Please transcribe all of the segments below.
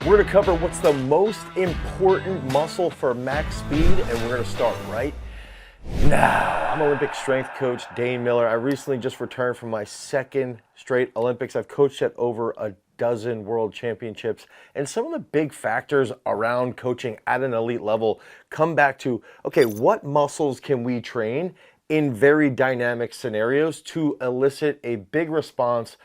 We're going to cover what's the most important muscle for max speed, and we're going to start right now. I'm Olympic strength coach Dane Miller. I recently just returned from my second straight Olympics. I've coached at over a dozen world championships, and some of the big factors around coaching at an elite level come back to, okay, what muscles can we train in very dynamic scenarios to elicit a big response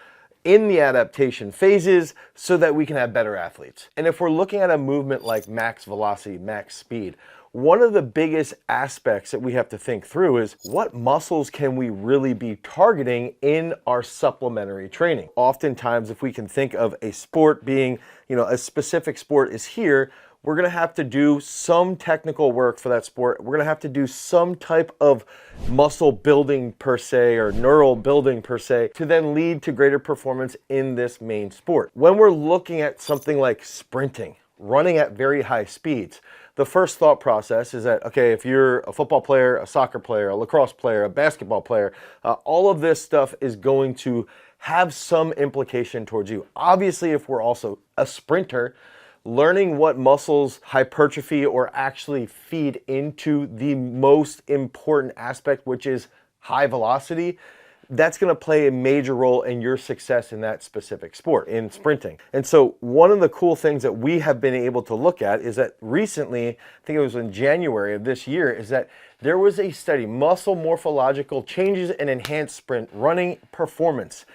in the adaptation phases so that we can have better athletes. And if we're looking at a movement like max velocity, max speed, one of the biggest aspects that we have to think through is what muscles can we really be targeting in our supplementary training. Oftentimes, if we can think of a sport being, a specific sport is here, we're going to have to do some technical work for that sport. We're going to have to do some type of muscle building per se, or neural building per se, to then lead to greater performance in this main sport. When we're looking at something like sprinting, running at very high speeds, the first thought process is that, okay, if you're a football player, a soccer player, a lacrosse player, a basketball player, all of this stuff is going to have some implication towards you. Obviously, if we're also a sprinter, learning what muscles hypertrophy or actually feed into the most important aspect, which is high velocity, that's going to play a major role in your success in that specific sport, in sprinting. And so one of the cool things that we have been able to look at is that recently, I think it was in January of this year, is that there was a study, muscle morphological changes and enhanced sprint running performance,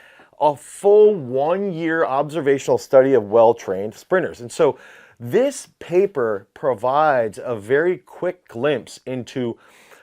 a full 1-year observational study of well-trained sprinters. And so this paper provides a very quick glimpse into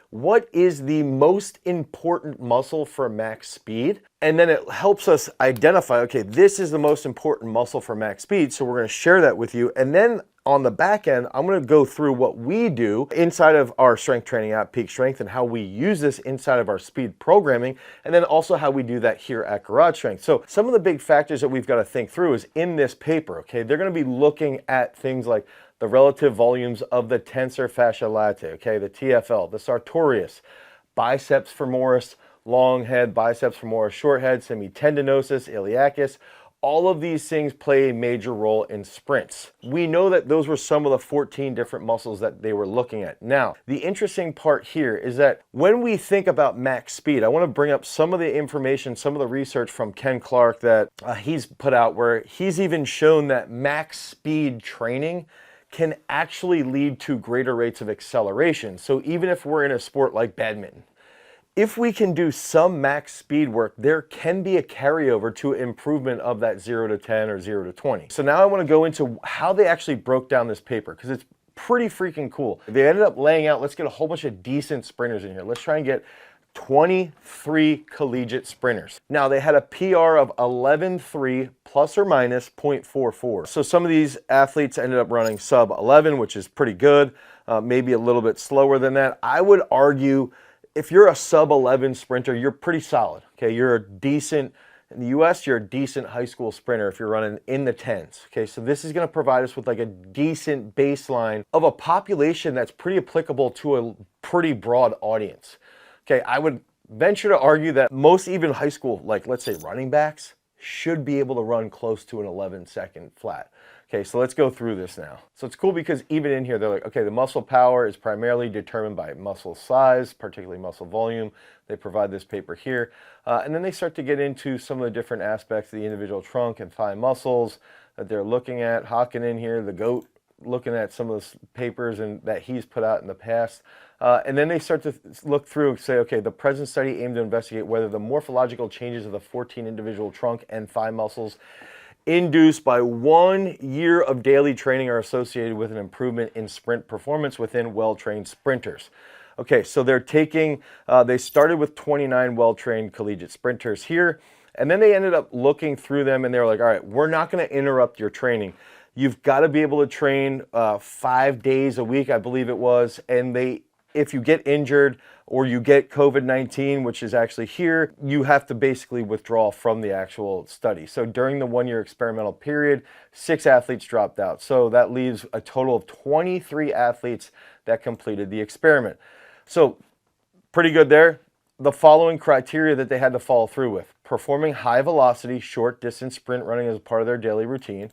what is the most important muscle for max speed. And then it helps us identify, okay, this is the most important muscle for max speed. So we're going to share that with you. And then on the back end, I'm going to go through what we do inside of our strength training app, Peak Strength, and how we use this inside of our speed programming, and then also how we do that here at Garage Strength. So some of the big factors that we've got to think through is in this paper, okay, they're going to be looking at things like the relative volumes of the tensor fascia latae, okay, the TFL, the sartorius, biceps femoris, long head, biceps femoris, short head, semitendinosus, iliacus. All of these things play a major role in sprints. We know that those were some of the 14 different muscles that they were looking at. Now, the interesting part here is that when we think about max speed, I want to bring up some of the information, some of the research from Ken Clark that he's put out, where he's even shown that max speed training can actually lead to greater rates of acceleration. So even if we're in a sport like badminton, if we can do some max speed work, there can be a carryover to improvement of that 0 to 10 or 0 to 20. So now I want to go into how they actually broke down this paper, because it's pretty freaking cool. They ended up laying out, let's get a whole bunch of decent sprinters in here. Let's try and get 23 collegiate sprinters. Now they had a PR of 11.3 plus or minus 0.44. So some of these athletes ended up running sub 11, which is pretty good, maybe a little bit slower than that. I would argue if you're a sub 11 sprinter, you're pretty solid. Okay, you're a decent, in the US, you're a decent high school sprinter if you're running in the 10s. Okay, so this is going to provide us with like a decent baseline of a population that's pretty applicable to a pretty broad audience. Okay, I would venture to argue that most even high school, like let's say running backs, should be able to run close to an 11-second flat. Okay, so let's go through this now. So it's cool because even in here, they're like, okay, the muscle power is primarily determined by muscle size, particularly muscle volume. They provide this paper here. And then they start to get into some of the different aspects of the individual trunk and thigh muscles that they're looking at. Hawking in here, the GOAT, looking at some of the papers that he's put out in the past. And then they start to look through and say, okay, the present study aimed to investigate whether the morphological changes of the 14 individual trunk and thigh muscles induced by 1 year of daily training are associated with an improvement in sprint performance within well-trained sprinters. Okay, so they're taking, they started with 29 well-trained collegiate sprinters here, and then they ended up looking through them and they were like, all right, we're not going to interrupt your training. You've got to be able to train 5 days a week, I believe it was, and if you get injured or you get COVID-19, which is actually here, you have to basically withdraw from the actual study. So during the 1-year experimental period, 6 athletes dropped out. So that leaves a total of 23 athletes that completed the experiment. So pretty good there. The following criteria that they had to follow through with: performing high velocity, short distance sprint running as part of their daily routine,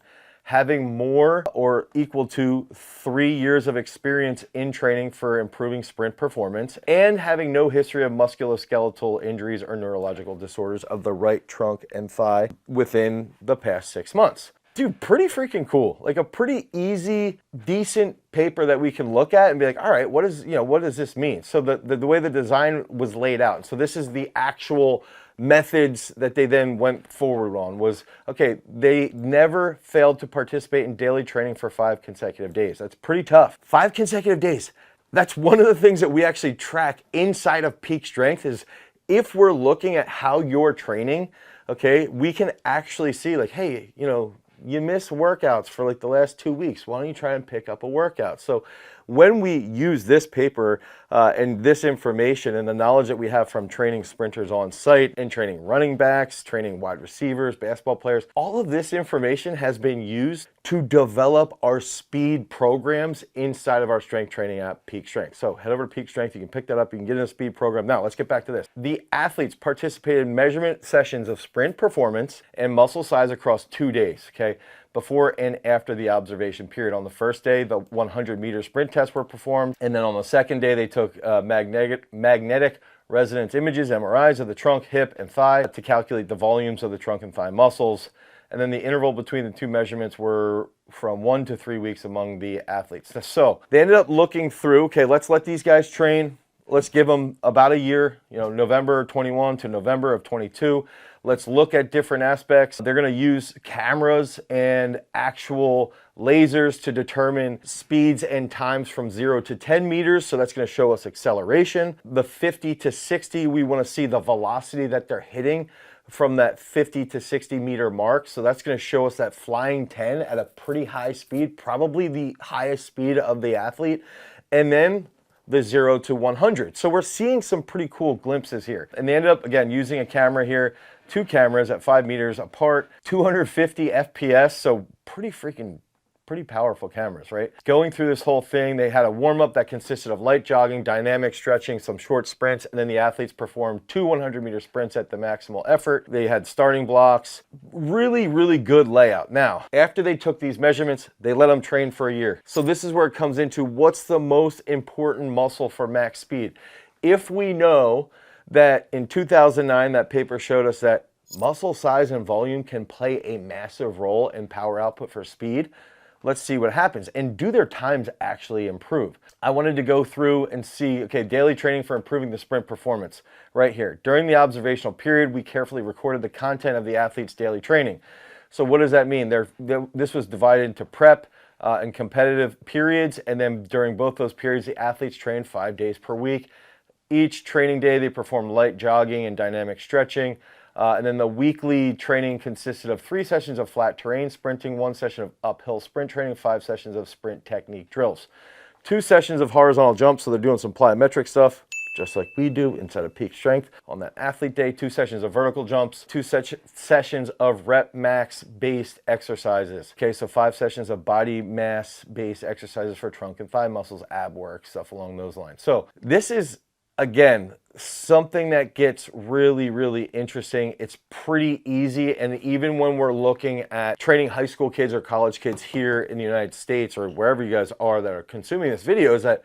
having more or equal to 3 years of experience in training for improving sprint performance, and having no history of musculoskeletal injuries or neurological disorders of the right trunk and thigh within the past 6 months. Dude, pretty freaking cool. Like a pretty easy, decent paper that we can look at and be like, all right, what does this mean? So the way the design was laid out. So this is the actual methods that they then went forward on was, okay, they never failed to participate in daily training for 5 consecutive days. That's pretty tough. 5 consecutive days. That's one of the things that we actually track inside of Peak Strength is if we're looking at how you're training, okay, we can actually see like, hey, you miss workouts for like the last 2 weeks. Why don't you try and pick up a workout? So when we use this paper and this information and the knowledge that we have from training sprinters on site and training running backs, training wide receivers, basketball players, all of this information has been used to develop our speed programs inside of our strength training app, Peak Strength. So head over to Peak Strength. You can pick that up. You can get in a speed program. Now let's get back to this. The athletes participated in measurement sessions of sprint performance and muscle size across 2 days, okay? Before and after the observation period. On the first day, the 100-meter sprint tests were performed, and then on the second day, they took magnetic resonance images, MRIs, of the trunk, hip, and thigh to calculate the volumes of the trunk and thigh muscles. And then the interval between the 2 measurements were from 1 to 3 weeks among the athletes. So they ended up looking through, okay, let's let these guys train. Let's give them about a year, November 21 to November of 22. Let's look at different aspects. They're going to use cameras and actual lasers to determine speeds and times from 0 to 10 meters. So that's going to show us acceleration. The 50 to 60, we want to see the velocity that they're hitting from that 50 to 60 meter mark. So that's going to show us that flying 10 at a pretty high speed, probably the highest speed of the athlete. And then the 0 to 100. So we're seeing some pretty cool glimpses here. And they ended up, again, using a camera here, 2 cameras at 5 meters apart, 250 FPS, so pretty powerful cameras, right? Going through this whole thing, they had a warm-up that consisted of light jogging, dynamic stretching, some short sprints, and then the athletes performed 2 100-meter sprints at the maximal effort. They had starting blocks, really good layout. Now, after they took these measurements, they let them train for a year. So this is where it comes into what's the most important muscle for max speed. If we know that in 2009, that paper showed us that muscle size and volume can play a massive role in power output for speed, let's see what happens. And do their times actually improve? I wanted to go through and see, okay, daily training for improving the sprint performance right here. During the observational period, we carefully recorded the content of the athlete's daily training. So what does that mean? This was divided into prep and competitive periods. And then during both those periods, the athletes trained 5 days per week. Each training day, they performed light jogging and dynamic stretching. And then the weekly training consisted of 3 sessions of flat terrain sprinting, 1 session of uphill sprint training, 5 sessions of sprint technique drills. 2 sessions of horizontal jumps, so they're doing some plyometric stuff, just like we do inside of Peak Strength. On that athlete day, 2 sessions of vertical jumps, 2 sessions of rep max based exercises. Okay, so 5 sessions of body mass based exercises for trunk and thigh muscles, ab work, stuff along those lines. So this is, again, something that gets really interesting. It's pretty easy, and even when we're looking at training high school kids or college kids here in the United States or wherever you guys are that are consuming this video, is that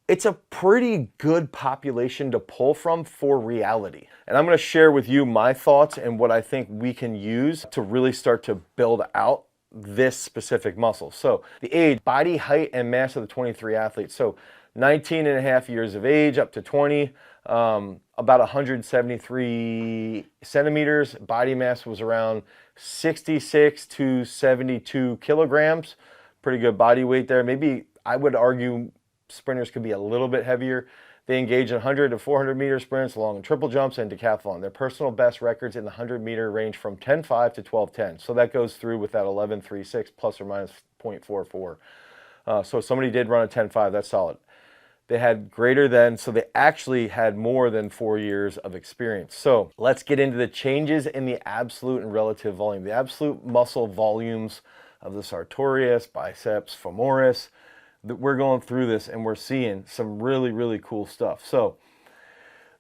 it's a pretty good population to pull from for reality. And I'm going to share with you my thoughts and what I think we can use to really start to build out this specific muscle. So the age, body height, and mass of the 23 athletes. So 19 and a half years of age up to 20, about 173 centimeters. Body mass was around 66 to 72 kilograms. Pretty good body weight there. Maybe I would argue sprinters could be a little bit heavier. They engage in 100 to 400 meter sprints, long and triple jumps, and decathlon. Their personal best records in the 100 meter range from 10.5 to 12.10. So that goes through with that 11.36 plus or minus 0.44. So if somebody did run a 10.5, that's solid. They had greater than, so they actually had more than 4 years of experience. So let's get into the changes in the absolute and relative volume. The absolute muscle volumes of the sartorius, biceps, femoris. We're going through this and we're seeing some really cool stuff. So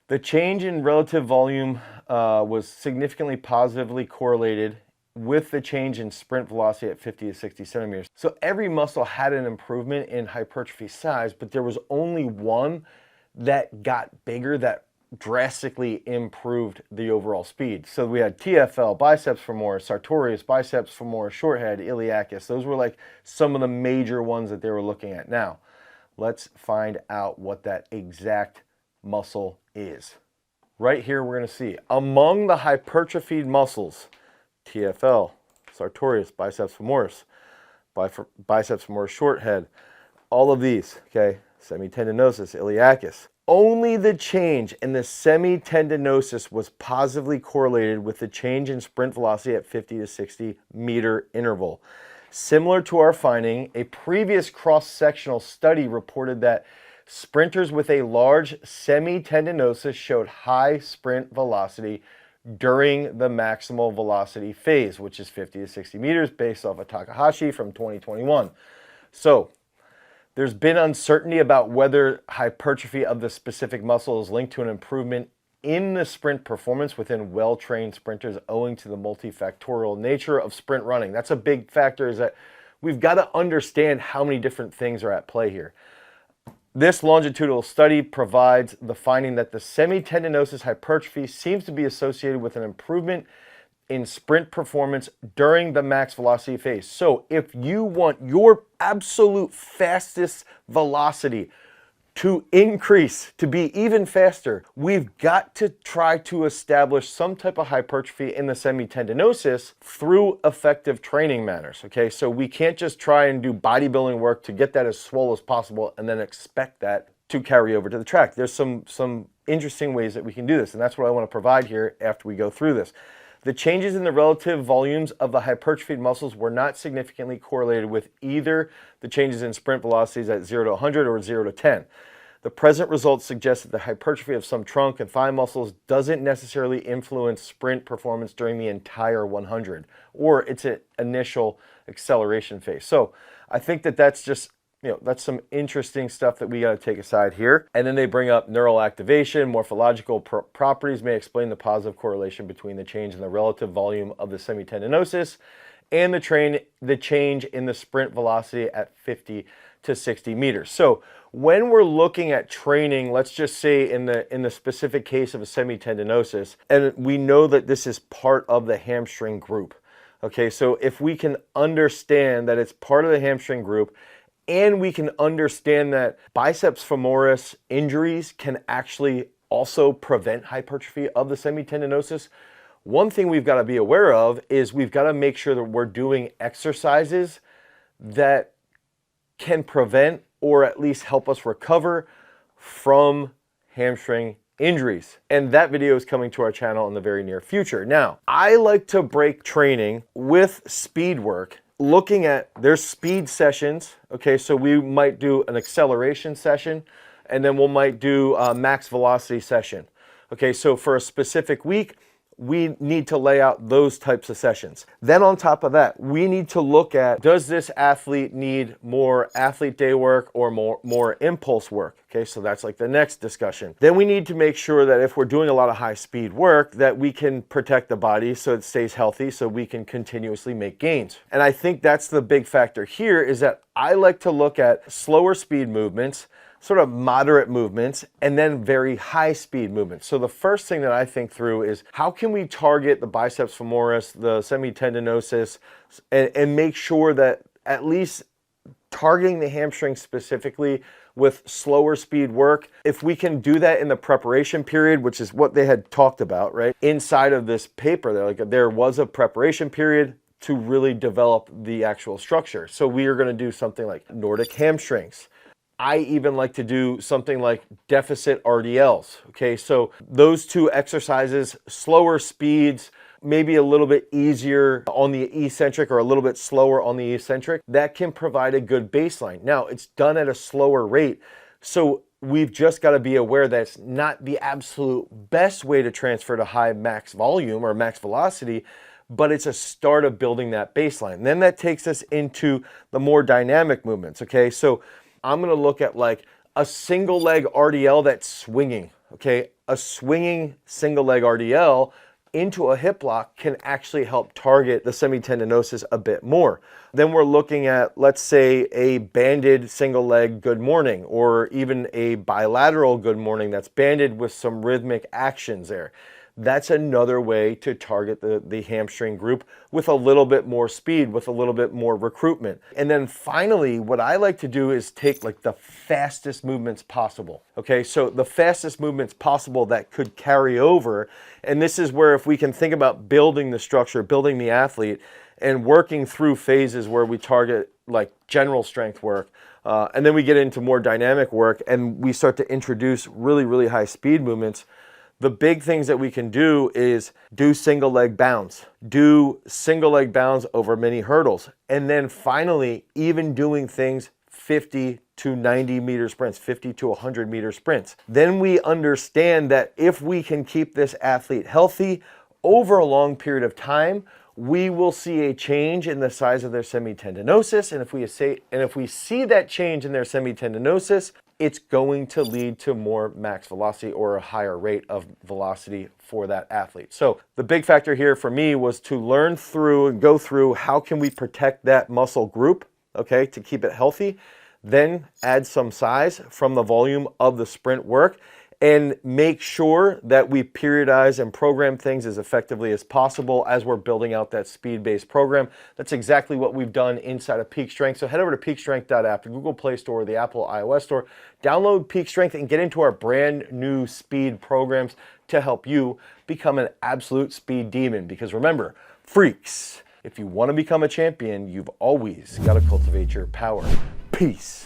the change in relative volume was significantly positively correlated with the change in sprint velocity at 50 to 60 centimeters. So every muscle had an improvement in hypertrophy size, but there was only one that got bigger that drastically improved the overall speed. So we had TFL, biceps femoris, sartorius, biceps femoris, short head, iliacus. Those were like some of the major ones that they were looking at. Now, let's find out what that exact muscle is. Right here, we're going to see among the hypertrophied muscles, TFL, sartorius, biceps femoris, biceps femoris, short head, all of these, okay, semitendinosus, iliacus. Only the change in the semitendinosus was positively correlated with the change in sprint velocity at 50 to 60 meter interval. Similar to our finding, a previous cross-sectional study reported that sprinters with a large semitendinosus showed high sprint velocity during the maximal velocity phase, which is 50 to 60 meters based off of Takahashi from 2021. So, there's been uncertainty about whether hypertrophy of the specific muscle is linked to an improvement in the sprint performance within well-trained sprinters owing to the multifactorial nature of sprint running. That's a big factor, is that we've got to understand how many different things are at play here. This longitudinal study provides the finding that the semitendinosus hypertrophy seems to be associated with an improvement in sprint performance during the max velocity phase. So if you want your absolute fastest velocity to increase, to be even faster, we've got to try to establish some type of hypertrophy in the semitendinosus through effective training manners, okay? So we can't just try and do bodybuilding work to get that as swole as possible and then expect that to carry over to the track. There's some interesting ways that we can do this, and that's what I want to provide here after we go through this. The changes in the relative volumes of the hypertrophied muscles were not significantly correlated with either the changes in sprint velocities at 0 to 100 or 0 to 10. The present results suggest that the hypertrophy of some trunk and thigh muscles doesn't necessarily influence sprint performance during the entire 100 or its initial acceleration phase. So I think that that's just, that's some interesting stuff that we got to take aside here. And then they bring up neural activation, morphological properties may explain the positive correlation between the change in the relative volume of the semitendinosus and the change in the sprint velocity at 50 to 60 meters. So when we're looking at training, let's just say in the specific case of a semitendinosus, and we know that this is part of the hamstring group. Okay, so if we can understand that it's part of the hamstring group, and we can understand that biceps femoris injuries can actually also prevent hypertrophy of the semitendinosus, one thing we've got to be aware of is we've got to make sure that we're doing exercises that can prevent or at least help us recover from hamstring injuries. And that video is coming to our channel in the very near future. Now, I like to break training with speed work, looking at their speed sessions. Okay, so we might do an acceleration session, and then we might do a max velocity session. Okay, so for a specific week, we need to lay out those types of sessions. Then on top of that, we need to look at, does this athlete need more athlete day work or more impulse work? Okay, so that's like the next discussion. Then we need to make sure that if we're doing a lot of high speed work, that we can protect the body so it stays healthy, so we can continuously make gains. And I think that's the big factor here, is that I like to look at slower speed movements, sort of moderate movements, and then very high speed movements. So the first thing that I think through is, how can we target the biceps femoris, the semitendinosus, and make sure that at least targeting the hamstring specifically with slower speed work, if we can do that in the preparation period, which is what they had talked about, right? Inside of this paper, there was a preparation period to really develop the actual structure. So we are going to do something like Nordic hamstrings. I even like to do something like deficit RDLs. Okay, so those two exercises, slower speeds, maybe a little bit easier on the eccentric or a little bit slower on the eccentric, that can provide a good baseline. Now, it's done at a slower rate, so we've just got to be aware that it's not the absolute best way to transfer to high max volume or max velocity, but it's a start of building that baseline. And then that takes us into the more dynamic movements. Okay, so I'm going to look at like a single leg RDL that's swinging, okay? A swinging single leg RDL into a hip lock can actually help target the semitendinosus a bit more. Then we're looking at, let's say, a banded single leg good morning, or even a bilateral good morning that's banded with some rhythmic actions there. That's another way to target the hamstring group with a little bit more speed, with a little bit more recruitment. And then finally, what I like to do is take like the fastest movements possible. Okay, so the fastest movements possible that could carry over. And this is where, if we can think about building the structure, building the athlete, and working through phases where we target like general strength work, and then we get into more dynamic work and we start to introduce really, really high speed movements. The big things that we can do is do single leg bounds, do single leg bounds over mini hurdles, and then finally even doing things 50 to 90 meter sprints, 50 to 100 meter sprints. Then we understand that if we can keep this athlete healthy over a long period of time, we will see a change in the size of their semitendinosus. And if we see that change in their semitendinosus, it's going to lead to more max velocity or a higher rate of velocity for that athlete. So the big factor here for me was to learn through and go through how can we protect that muscle group, okay, to keep it healthy, then add some size from the volume of the sprint work, and make sure that we periodize and program things as effectively as possible as we're building out that speed-based program. That's exactly what we've done inside of Peak Strength. So head over to peakstrength.app, the Google Play Store or the Apple iOS Store, download Peak Strength and get into our brand new speed programs to help you become an absolute speed demon. Because remember, freaks, if you want to become a champion, you've always got to cultivate your power. Peace.